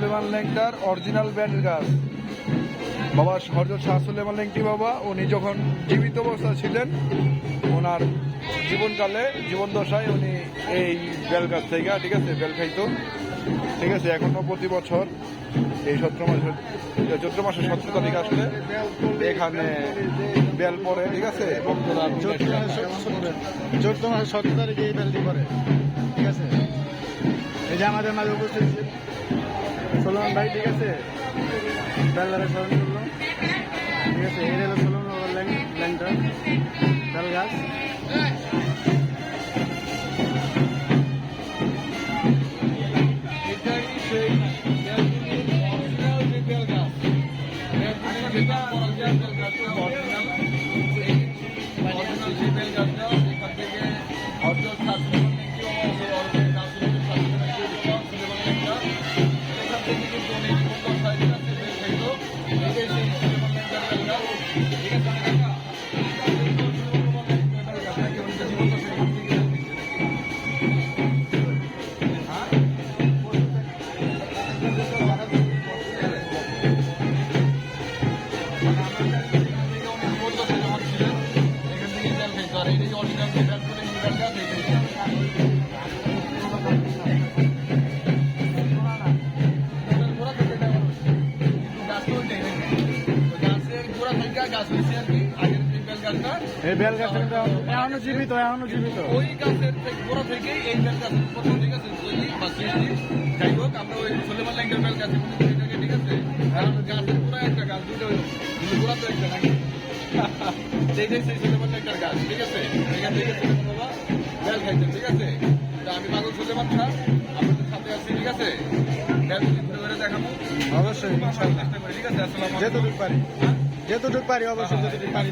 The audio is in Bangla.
সুলেমান ল্যাংটার অরিজিনাল ব্যান্ডের গাছ। বাবা হযরত শাহ সুলেমান ল্যাংটি বাবা উনি যখন জীবিত অবস্থা ছিলেন, ওনার জীবনকালে জীবনদশায় উনি এই বেল গাছ থেকে, ঠিক আছে, বেল খাইতো, ঠিক আছে। এখনো প্রতি বছর এই চৈত্র মাসের 17 তারিখ আসলে এখানে বেল পড়ে, ঠিক আছে। চৈত্র মাসের 17 তারিখে এই বেলটি পড়ে, ঠিক আছে। এই যে আমাদের মাঝে উপস্থিত সুলেমান ভাই, ঠিক আছে, বেলদারে স্মরণ করলো, ঠিক আছে। এই হলো সুলেমান ল্যাংটার বেল গাছ। এটাই সেই অরিজিনাল যে বেল গাছ, অরিজিনাল যে বেল গাছটা এখান থেকে হযরত শাহ সুলেমান ল্যাংটি এখান থেকে কিন্তু অনেক জীবনদশায়, ঠিক আছে, বেল খাইতো। এটাই সেই সুলেমান ল্যাংটার বেল গাছ, ঠিক আছে। এই বেল গাছটা এখনো জীবিত, ওই গাছের গোড়া থেকেই এই বেল গাছের প্রথম, ঠিক আছে, তৈরি বা সৃষ্টি। যাই হোক, আমরা ওই সুলেমান ল্যাংটার বেল গাছে, ঠিক আছে, গাছের গোড়া একটা গাছ, দুটো গোড়া তো একটা নাকি, সেইটাই সেই সুলেমান ল্যাংটার গাছ, ঠিক আছে। এখান থেকে সুলেমান বাবা বেল খাইছেন, ঠিক আছে। তা আমি পাগল সুলেমান শাহ আপনাদের সাথে আছি, ঠিক আছে। ঘুরে দেখাবো অবশ্যই, চেষ্টা করি, ঠিক আছে। আসসালামু আলাইকুম। যেতটুকু পারি অবশ্যই, যেতটুকু পারি।